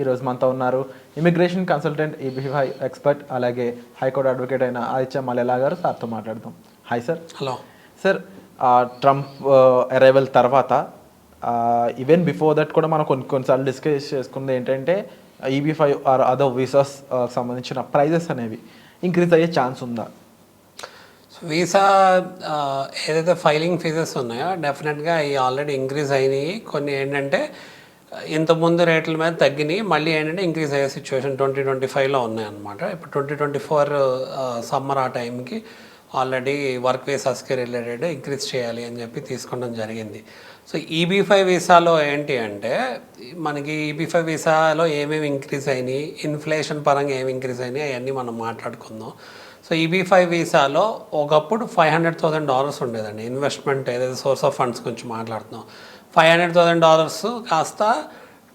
ఈరోజు మనతో ఉన్నారు ఇమిగ్రేషన్ కన్సల్టెంట్, ఈబీ5 ఎక్స్పర్ట్, అలాగే హైకోర్టు అడ్వకేట్ అయిన ఆదిత్య మల్లెలా గారు. సార్తో మాట్లాడదాం. Hi sir. Hello sir. Trump arrival తర్వాత ఈవెన్ బిఫోర్ దట్ కూడా మనం కొన్నిసార్లు డిస్కస్ చేసుకుంది ఏంటంటే ఈబీ5 ఆర్ అదర్ వీసాస్ సంబంధించిన ప్రైజెస్ అనేవి ఇంక్రీజ్ అయ్యే ఛాన్స్ ఉందా? వీసా ఏదైతే ఫైలింగ్ ఫీజెస్ ఉన్నాయో డెఫినెట్గా అవి ఆల్రెడీ ఇంక్రీజ్ అయినాయి. కొన్ని ఏంటంటే ఇంతకుముందు రేట్ల మీద తగ్గినాయి, మళ్ళీ ఏంటంటే ఇంక్రీజ్ అయ్యే సిచ్యువేషన్ 2025లో ఉన్నాయన్నమాట. ఇప్పుడు 2024 సమ్మర్ ఆ టైంకి ఆల్రెడీ వర్క్ వీసాస్కి రిలేటెడ్ ఇంక్రీజ్ చేయాలి అని చెప్పి తీసుకోవడం జరిగింది. సో ఈబీ5 వీసాలో ఏంటి అంటే మనకి ఈబీ5 వీసాలో ఏమేమి ఇంక్రీజ్ అయినాయి, ఇన్ఫ్లేషన్ పరంగా ఏమి ఇంక్రీజ్ అయినాయి అవన్నీ మనం మాట్లాడుకుందాం. సో ఈబీ5 వీసాలో ఒకప్పుడు $500,000 ఉండేదండి ఇన్వెస్ట్మెంట్, ఏదైతే సోర్స్ ఆఫ్ ఫండ్స్ గురించి మాట్లాడుతున్నాం. $500,000 కాస్త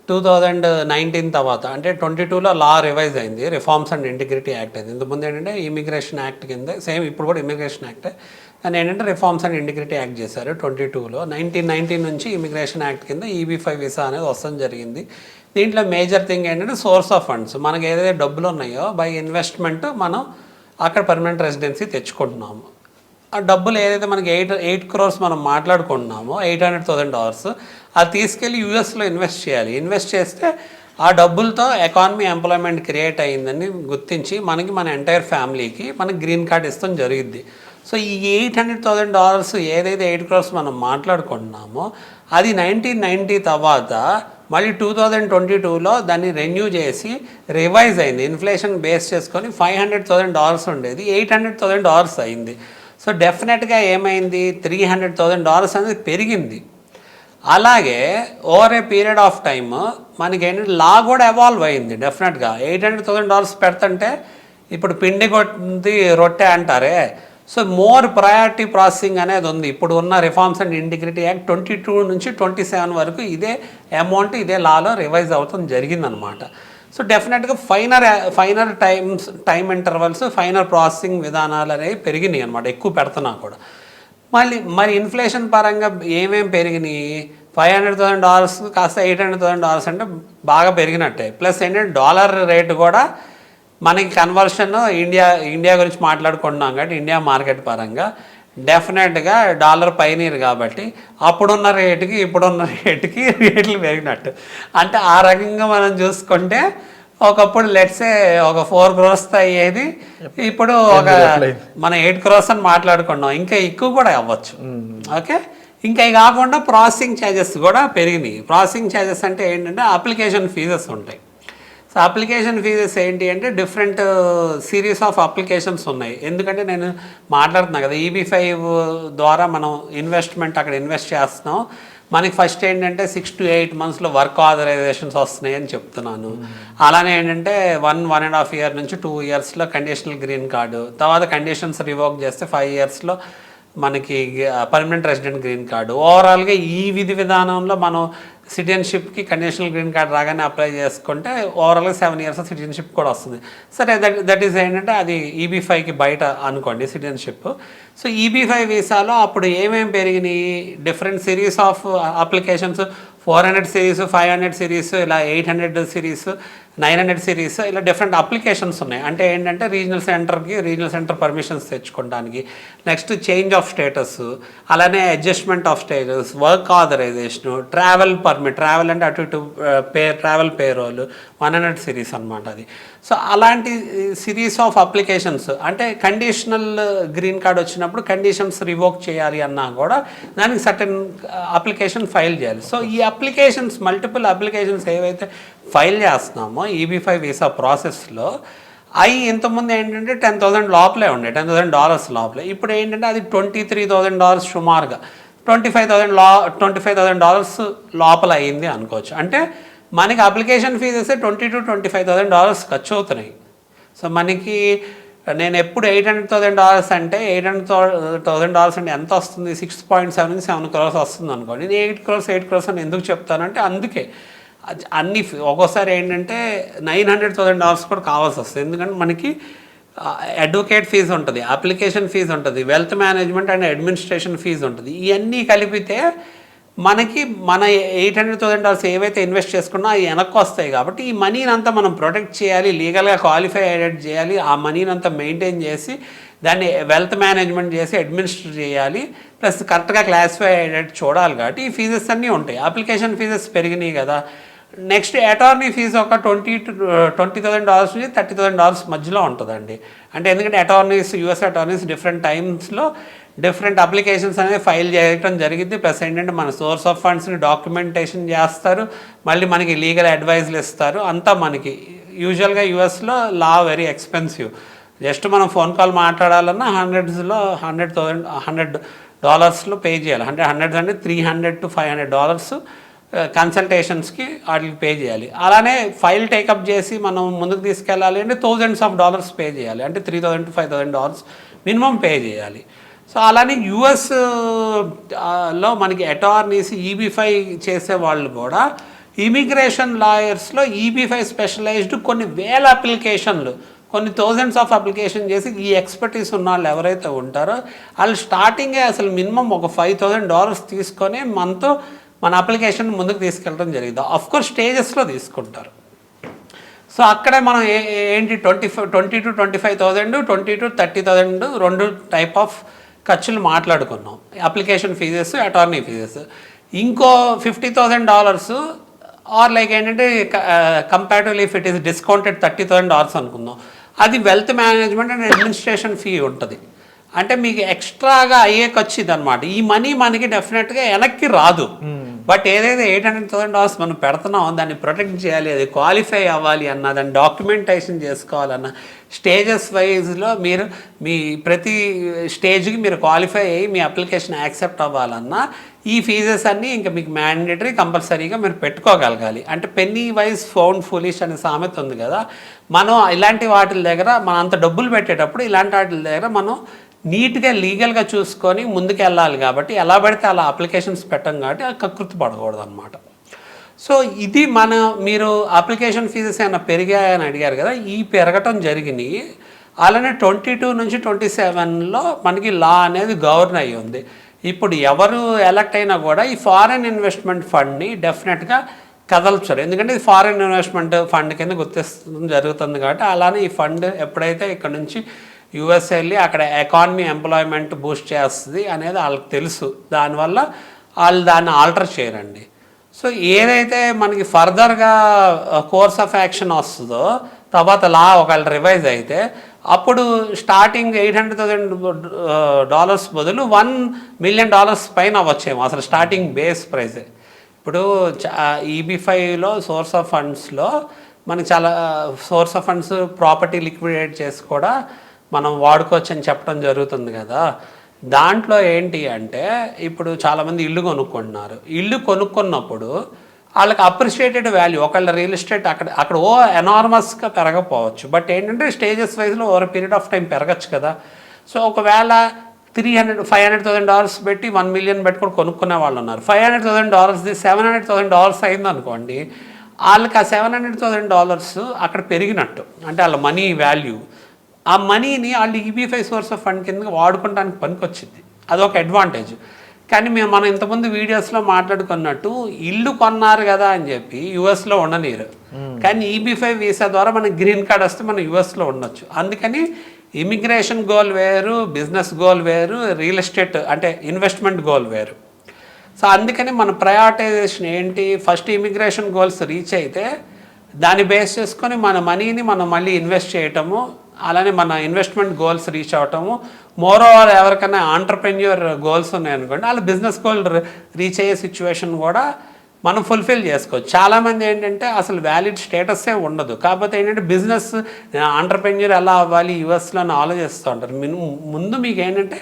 2019 తర్వాత అంటే 22లో లా రివైజ్ అయింది, రిఫార్మ్స్ అండ్ ఇంటిగ్రిటీ యాక్ట్ అయింది. ఇంతకుముందు ఏంటంటే ఇమిగ్రేషన్ యాక్ట్ కింద, సేమ్ ఇప్పుడు కూడా ఇమిగ్రేషన్ యాక్టే, కానీ ఏంటంటే రిఫార్మ్స్ అండ్ ఇంటిగ్రిటీ యాక్ట్ చేశారు 22లో. 1919 నుంచి ఇమిగ్రేషన్ యాక్ట్ కింద ఈబీ5 వీసా అనేది వస్తడం జరిగింది. దీంట్లో మేజర్ థింగ్ ఏంటంటే సోర్స్ ఆఫ్ ఫండ్స్, మనకి ఏదైతే డబ్బులు ఉన్నాయో బై ఇన్వెస్ట్మెంట్ మనం అక్కడ పర్మనెంట్ రెసిడెన్సీ తెచ్చుకుంటున్నాము. ఆ డబ్బులు ఏదైతే మనకి 8 crores మనం మాట్లాడుకుంటున్నామో $800,000 అది తీసుకెళ్ళి యూఎస్లో ఇన్వెస్ట్ చేయాలి. ఇన్వెస్ట్ చేస్తే ఆ డబ్బులతో ఎకానమీ ఎంప్లాయ్మెంట్ క్రియేట్ అయ్యిందని గుర్తించి మన ఎంటైర్ ఫ్యామిలీకి మనకి గ్రీన్ కార్డ్ ఇస్తాం జరిగిద్ది. సో ఈ $800,000 ఏదైతే 8 crores మనం మాట్లాడుకుంటున్నామో అది 1990 తర్వాత మళ్ళీ 2022లో దాన్ని రెన్యూ చేసి రివైజ్ అయింది. ఇన్ఫ్లేషన్ బేస్ చేసుకొని $500,000 ఉండేది, $800,000 అయింది. సో డెఫినెట్గా ఏమైంది, $300,000 అనేది పెరిగింది. అలాగే over a period of time మనకి ఏంటంటే లా కూడా ఎవాల్వ్ అయింది. డెఫినెట్గా $800,000 పెడుతుంటే ఇప్పుడు పిండి కొద్ది రొట్టె అంటారే, సో మోర్ ప్రయారిటీ ప్రాసెసింగ్ అనేది ఉంది. ఇప్పుడు ఉన్న రిఫార్మ్స్ అండ్ ఇంటిగ్రిటీ యాక్ట్ 22 నుంచి 27 వరకు ఇదే అమౌంట్ ఇదే లాలో రివైజ్ అవుతాం జరిగిందనమాట. సో డెఫినెట్గా final time intervals, final processing విధానాలు అనేవి పెరిగినాయి అనమాట, ఎక్కువ పెడుతున్నా కూడా. మరి ఇన్ఫ్లేషన్ పరంగా ఏమేమి పెరిగినాయి, $500,000 కాస్త $800,000 అంటే బాగా పెరిగినట్టే. ప్లస్ ఏంటంటే డాలర్ రేటు కూడా మనకి కన్వర్షన్ ఇండియా గురించి మాట్లాడుకుంటున్నాం కాబట్టి ఇండియా మార్కెట్ పరంగా డెఫినెట్గా డాలర్ పైనీరు కాబట్టి అప్పుడున్న రేటుకి ఇప్పుడున్న రేటుకి రేట్లు పెరిగినట్టు. అంటే ఆ రకంగా మనం చూసుకుంటే ఒకప్పుడు లెట్సే ఒక 4 crores అయ్యేది ఇప్పుడు మన 8 crores అని మాట్లాడుకున్నాం, ఇంకా ఎక్కువ కూడా అవ్వచ్చు. ఓకే, ఇంకా కాకుండా ప్రాసెసింగ్ ఛార్జెస్ కూడా పెరిగినాయి. ప్రాసెసింగ్ ఛార్జెస్ అంటే ఏంటంటే అప్లికేషన్ ఫీజెస్ ఉంటాయి. సో అప్లికేషన్ ఫీజెస్ ఏంటి అంటే డిఫరెంట్ సిరీస్ ఆఫ్ అప్లికేషన్స్ ఉన్నాయి. ఎందుకంటే నేను మాట్లాడుతున్నా కదా, ఈబీ5 ద్వారా మనం ఇన్వెస్ట్మెంట్ అక్కడ ఇన్వెస్ట్ చేస్తున్నాం. మనకి ఫస్ట్ ఏంటంటే 6 to 8 monthsలో వర్క్ ఆథరైజేషన్స్ వస్తున్నాయి అని చెప్తున్నాను. అలానే ఏంటంటే 1.5 year నుంచి 2 yearsలో కండిషనల్ గ్రీన్ కార్డు, తర్వాత కండిషన్స్ రివోక్ చేస్తే 5 yearsలో మనకి పర్మనెంట్ రెసిడెంట్ గ్రీన్ కార్డు. ఓవరాల్గా ఈ విధానంలో మనం సిటిజన్షిప్కి కండిషనల్ గ్రీన్ కార్డ్ రాగానే అప్లై చేసుకుంటే ఓవరాల్గా 7 years సిటిజన్షిప్ కూడా వస్తుంది. సరే, దట్ ఈస్ ఏంటంటే అది ఈబీ5కి బయట అనుకోండి సిటిజన్షిప్. సో ఈబీ5 వీసాలో అప్పుడు ఏమేమి పెరిగినాయి, different series of applications, 400 series, 500 series, ఇలా 800 సిరీస్, 900 సిరీస్, ఇలా డిఫరెంట్ అప్లికేషన్స్ ఉన్నాయి. అంటే ఏంటంటే రీజనల్ సెంటర్ పర్మిషన్స్ తెచ్చుకోవడానికి, నెక్స్ట్ చేంజ్ ఆఫ్ స్టేటస్, అలానే adjustment of status, work authorization, travel permit, travel అంటే అటు ఇటు ట్రావెల్ పేరోల్, 100 సిరీస్ అనమాట అది. సో అలాంటి సిరీస్ ఆఫ్ అప్లికేషన్స్, అంటే కండిషనల్ గ్రీన్ కార్డ్ వచ్చినప్పుడు కండిషన్స్ రివోక్ చేయాలి అన్నా కూడా దానికి సర్టెన్ అప్లికేషన్ ఫైల్ చేయాలి. సో ఈ అప్లికేషన్స్, మల్టిపుల్ అప్లికేషన్స్ ఏవైతే ఫైల్ చేస్తున్నామో ఈబీ5 వీసా ప్రాసెస్లో అవి ఇంతకుముందు ఏంటంటే $10,000 లోపలే ఉండే, $10,000 లోపలే. ఇప్పుడు ఏంటంటే అది $23,000 సుమారుగా $25,000 లోపల అయింది అనుకోవచ్చు. అంటే మనకి అప్లికేషన్ ఫీజెస్ $20,000 to $25,000 ఖర్చు అవుతున్నాయి. సో మనకి నేను ఎప్పుడు $800,000 అంటే $800,000 అంటే ఎంత వస్తుంది, 6.7 నుంచి 7 crores వస్తుంది అనుకోండి. నేను 8 crores అని ఎందుకు చెప్తానంటే అందుకే అన్ని ఒక్కోసారి ఏంటంటే $900,000 కూడా కావాల్సి వస్తుంది. ఎందుకంటే మనకి అడ్వకేట్ ఫీజు ఉంటుంది, అప్లికేషన్ ఫీజు ఉంటుంది, wealth management and administration fee ఉంటుంది. ఇవన్నీ కలిపితే మనకి మన $800,000 ఏవైతే ఇన్వెస్ట్ చేసుకున్నా అవి వెనక్కి వస్తాయి కాబట్టి ఈ మనీని అంతా మనం ప్రొటెక్ట్ చేయాలి, లీగల్గా క్వాలిఫై అయ్యేటట్టు చేయాలి, ఆ మనీని అంతా మెయింటైన్ చేసి దాన్ని వెల్త్ మేనేజ్మెంట్ చేసి అడ్మినిస్టర్ చేయాలి, ప్లస్ కరెక్ట్గా క్లాసిఫై అయ్యేటట్టు చూడాలి. కాబట్టి ఈ ఫీజెస్ అన్నీ ఉంటాయి. అప్లికేషన్ ఫీజెస్ పెరిగినాయి కదా. నెక్స్ట్ అటార్నీ ఫీజు ఒక $20,000 నుంచి $30,000 మధ్యలో ఉంటుందండి. అంటే ఎందుకంటే అటార్నీస్, యూఎస్ అటార్నీస్ డిఫరెంట్ టైమ్స్లో డిఫరెంట్ అప్లికేషన్స్ అనేది ఫైల్ చేయడం జరిగింది. ప్లస్ ఏంటంటే మన సోర్స్ ఆఫ్ ఫండ్స్ని డాక్యుమెంటేషన్ చేస్తారు, మళ్ళీ మనకి లీగల్ అడ్వైజ్లు ఇస్తారు. అంతా మనకి యూజువల్గా యూఎస్లో లా వెరీ ఎక్స్పెన్సివ్. జస్ట్ మనం ఫోన్ కాల్ మాట్లాడాలన్నా $100 పే చేయాలి. $100 అంటే $300 to $500 కన్సల్టేషన్స్కి వాటికి పే చేయాలి. అలానే ఫైల్ టేకప్ చేసి మనం ముందుకు తీసుకెళ్ళాలి అంటే $1000s పే చేయాలి. అంటే $3,000 to $5,000 మినిమం పే చేయాలి. సో అలానే యూఎస్లో మనకి అటార్నీస్ EB-5 చేసే వాళ్ళు కూడా ఇమిగ్రేషన్ లాయర్స్లో EB-5 స్పెషలైజ్డ్ కొన్ని వేల అప్లికేషన్లు, కొన్ని థౌజండ్స్ ఆఫ్ అప్లికేషన్ చేసి ఈ ఎక్స్పర్టీస్ ఉన్న వాళ్ళు ఎవరైతే ఉంటారో వాళ్ళు స్టార్టింగే అసలు మినిమం ఒక $5,000 తీసుకొని మనతో మన అప్లికేషన్ ముందుకు తీసుకెళ్ళడం జరిగింది. అఫ్కోర్స్ స్టేజెస్లో తీసుకుంటారు. సో అక్కడే మనం ఏంటి 20 to 25,000, 20 to 30,000 రెండు టైప్ ఆఫ్ ఖర్చులు మాట్లాడుకున్నాం. Application fees, attorney fees. ఇంకో $50,000 ఆర్ లైక్ ఏంటంటే comparatively if it is discounted $30,000 అనుకుందాం, అది wealth management and administration fee ఉంటుంది. అంటే మీకు ఎక్స్ట్రాగా అయ్యే ఖర్చు ఇదనమాట. ఈ మనీ మనకి డెఫినెట్గా వెనక్కి రాదు. బట్ ఏదైతే $800,000 మనం పెడుతున్నామో దాన్ని ప్రొటెక్ట్ చేయాలి, అది క్వాలిఫై అవ్వాలి అన్న, దాన్ని డాక్యుమెంటేషన్ చేసుకోవాలన్న, స్టేజెస్ వైజ్లో మీరు మీ ప్రతి స్టేజ్కి మీరు క్వాలిఫై అయ్యి మీ అప్లికేషన్ యాక్సెప్ట్ అవ్వాలన్నా ఈ ఫీజెస్ అన్నీ ఇంకా మీకు మ్యాండేటరీ కంపల్సరీగా మీరు పెట్టుకోగలగాలి. అంటే పెన్నీ వైజ్ ఫౌండ్ ఫులిష్ అనే సామెత ఉంది కదా. మనం ఇలాంటి వాటి దగ్గర మనం అంత డబ్బులు పెట్టేటప్పుడు ఇలాంటి వాటి దగ్గర మనం నీట్గా లీగల్గా చూసుకొని ముందుకు వెళ్ళాలి. కాబట్టి ఎలా పడితే అలా అప్లికేషన్స్ పెట్టం కాబట్టి కకృతి పడకూడదు అనమాట. సో ఇది మీరు అప్లికేషన్ ఫీజెస్ ఏమైనా పెరిగాయని అడిగారు కదా, ఈ పెరగటం జరిగినాయి. అలానే 22 నుంచి 27లో మనకి లా అనేది గవర్న్ అయ్యి ఉంది. ఇప్పుడు ఎవరు ఎలక్ట్ అయినా కూడా ఈ ఫారెన్ ఇన్వెస్ట్మెంట్ ఫండ్ని డెఫినెట్గా కదల్చరు, ఎందుకంటే ఇది ఫారెన్ ఇన్వెస్ట్మెంట్ ఫండ్ కింద గుర్తించడం జరుగుతుంది. కాబట్టి అలానే ఈ ఫండ్ ఎప్పుడైతే ఇక్కడ నుంచి యూఎస్ వెళ్ళి అక్కడ ఎకానమీ, ఎంప్లాయ్మెంట్ బూస్ట్ చేస్తుంది అనేది వాళ్ళకి తెలుసు. దానివల్ల వాళ్ళు దాన్ని ఆల్టర్ చేయరండి. సో ఏదైతే మనకి ఫర్దర్గా కోర్స్ ఆఫ్ యాక్షన్ వస్తుందో తర్వాత లా ఒకవేళ రివైజ్ అయితే అప్పుడు స్టార్టింగ్ $800,000 బదులు $1 million పైన అవ్వచ్చేమో అసలు స్టార్టింగ్ బేస్ ప్రైజే. ఇప్పుడు EB-5లో సోర్స్ ఆఫ్ ఫండ్స్లో మనకి చాలా source of funds property liquidate చేసి కూడా మనం వాడుకోవచ్చు అని చెప్పడం జరుగుతుంది కదా. దాంట్లో ఏంటి అంటే ఇప్పుడు చాలామంది ఇల్లు కొనుక్కుంటున్నారు. ఇల్లు కొనుక్కున్నప్పుడు వాళ్ళకి అప్రిషియేటెడ్ వాల్యూ, ఒకళ్ళ రియల్ ఎస్టేట్ అక్కడ ఎనార్మస్గా పెరగకపోవచ్చు, బట్ ఏంటంటే స్టేజెస్ వైజ్లో ఓవర్ పీరియడ్ ఆఫ్ టైం పెరగచ్చు కదా. సో ఒకవేళ $500,000 పెట్టి $1 million పెట్టుకొని కొనుక్కునే వాళ్ళు ఉన్నారు. $500,000ది $700,000 అయింది అనుకోండి, వాళ్ళకి ఆ $700,000 అక్కడ పెరిగినట్టు, అంటే వాళ్ళ మనీ వాల్యూ. ఆ మనీని వాళ్ళు EB-5 సోర్స్ ఆఫ్ ఫండ్ కింద వాడుకోవడానికి పనికొచ్చింది, అదొక అడ్వాంటేజ్. కానీ మనం ఇంతకుముందు వీడియోస్లో మాట్లాడుకున్నట్టు ఇల్లు కొన్నారు కదా అని చెప్పి యూఎస్లో ఉండనీరు. కానీ EB-5 వీసా ద్వారా మనకి గ్రీన్ కార్డ్ వస్తే మనం యూఎస్లో ఉండొచ్చు. అందుకని ఇమిగ్రేషన్ గోల్ వేరు, బిజినెస్ గోల్ వేరు, రియల్ ఎస్టేట్ అంటే ఇన్వెస్ట్మెంట్ గోల్ వేరు. సో అందుకని మన ప్రయారిటైజేషన్ ఏంటి, ఫస్ట్ ఇమిగ్రేషన్ గోల్స్ రీచ్ అయితే దాన్ని బేస్ చేసుకొని మన మనీని మనం మళ్ళీ ఇన్వెస్ట్ చేయటము, అలానే మన ఇన్వెస్ట్మెంట్ గోల్స్ రీచ్ అవటము. మోరోవర్ ఎవరికైనా ఆంటర్ప్రెన్యూర్ గోల్స్ ఉన్నాయనుకోండి, వాళ్ళ బిజినెస్ గోల్ రీచ్ అయ్యే సిచ్యువేషన్ కూడా మనం ఫుల్ఫిల్ చేసుకోవచ్చు. చాలామంది ఏంటంటే అసలు వ్యాలిడ్ స్టేటస్సే ఉండదు, కాకపోతే ఏంటంటే బిజినెస్ ఆంటర్ప్రెన్యూర్ ఎలా అవ్వాలి యూఎస్లో అని ఆలోచిస్తూ ఉంటారు. ముందు మీకు ఏంటంటే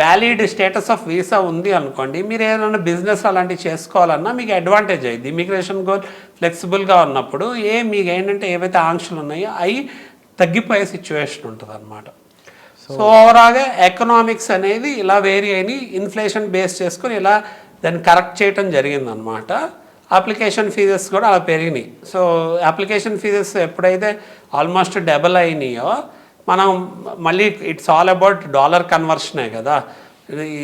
వ్యాలిడ్ స్టేటస్ ఆఫ్ వీసా ఉంది అనుకోండి, మీరు ఏదైనా బిజినెస్ అలాంటివి చేసుకోవాలన్నా మీకు అడ్వాంటేజ్ అయ్యింది. ఇమిగ్రేషన్ గోల్ ఫ్లెక్సిబుల్గా ఉన్నప్పుడు మీకు ఏంటంటే ఏవైతే ఆంక్షలు ఉన్నాయో అవి తగ్గిపోయే సిచ్యువేషన్ ఉంటుంది అనమాట. సో ఓవరాల్గా ఎకనామిక్స్ అనేది ఇలా వేరీ అయిన ఇన్ఫ్లేషన్ బేస్ చేసుకొని ఇలా దాన్ని కరెక్ట్ చేయటం జరిగిందనమాట. అప్లికేషన్ ఫీజెస్ కూడా అలా పెరిగినాయి. సో అప్లికేషన్ ఫీజెస్ ఎప్పుడైతే ఆల్మోస్ట్ డబల్ అయినాయో మనం మళ్ళీ ఇట్స్ ఆల్ అబౌట్ డాలర్ కన్వర్షనే కదా.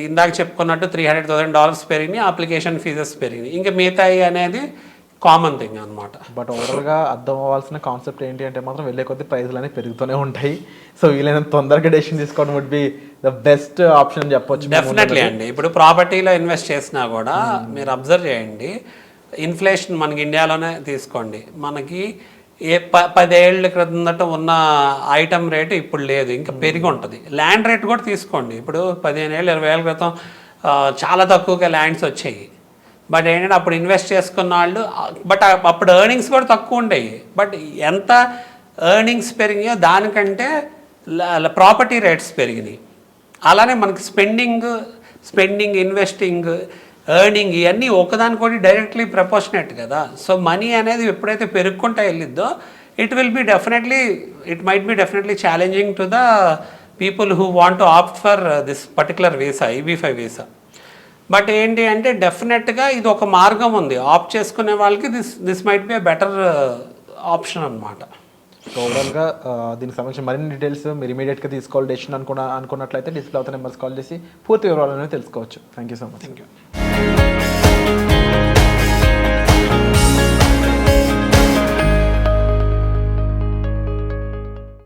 ఇందాక చెప్పుకున్నట్టు $300,000 పెరిగినాయి, అప్లికేషన్ ఫీజెస్ పెరిగినాయి. ఇంకా మిగతాయి అనేది కామన్ థింగ్ అనమాట. బట్ ఓవరాల్గా అర్థం అవ్వాల్సిన కాన్సెప్ట్ ఏంటి అంటే మాత్రం వెళ్ళే కొద్ది ప్రైజ్లు అనేవి పెరుగుతూనే ఉంటాయి. సో వీలైనంత తొందరగా డెసిషన్ తీసుకోవడం would be the best option చెప్పొచ్చు. డెఫినెట్లీ అండి. ఇప్పుడు ప్రాపర్టీలో ఇన్వెస్ట్ చేసినా కూడా మీరు అబ్జర్వ్ చేయండి, ఇన్ఫ్లేషన్ మనకి ఇండియాలోనే తీసుకోండి, మనకి 10 ఏళ్ళ క్రితం ఉన్న ఐటమ్ రేటు ఇప్పుడు లేదు, ఇంకా పెరిగి ఉంటుంది. ల్యాండ్ రేట్ కూడా తీసుకోండి, ఇప్పుడు 15 ఏళ్ళు 20 ఏళ్ళ క్రితం చాలా తక్కువగా ల్యాండ్స్ వచ్చాయి. బట్ ఏంటంటే అప్పుడు ఇన్వెస్ట్ చేసుకున్న వాళ్ళు, బట్ అప్పుడు ఎర్నింగ్స్ కూడా తక్కువ ఉండేవి. బట్ ఎంత ఎర్నింగ్స్ పెరిగాయో దానికంటే ప్రాపర్టీ రేట్స్ పెరిగినాయి. అలానే మనకి స్పెండింగ్ ఇన్వెస్టింగ్ ఎర్నింగ్ ఇవన్నీ ఒకదానికోటి డైరెక్ట్లీ ప్రపోర్షనేట్ కదా. సో మనీ అనేది ఎప్పుడైతే పెరుగుకుంటా వెళ్ళిద్దో it might be definitely challenging to the people who want to opt for this particular visa, EB-5 visa. But ఏంటి అంటే డెఫినెట్గా ఇది ఒక మార్గం ఉంది, ఆప్ట్ చేసుకునే వాళ్ళకి this might be better option అనమాట. సో ఓవరాల్గా దీనికి సంబంధించిన మరిన్ని డీటెయిల్స్ మీరు ఇమీడియట్గా తీసుకోవాలి డెసిషన్ అనుకున్నట్లయితే డిస్ప్లే అవుతున్న నెంబర్స్ కాల్ చేసి పూర్తి వివరాలను తెలుసుకోవచ్చు. Thank you so much. Thank you.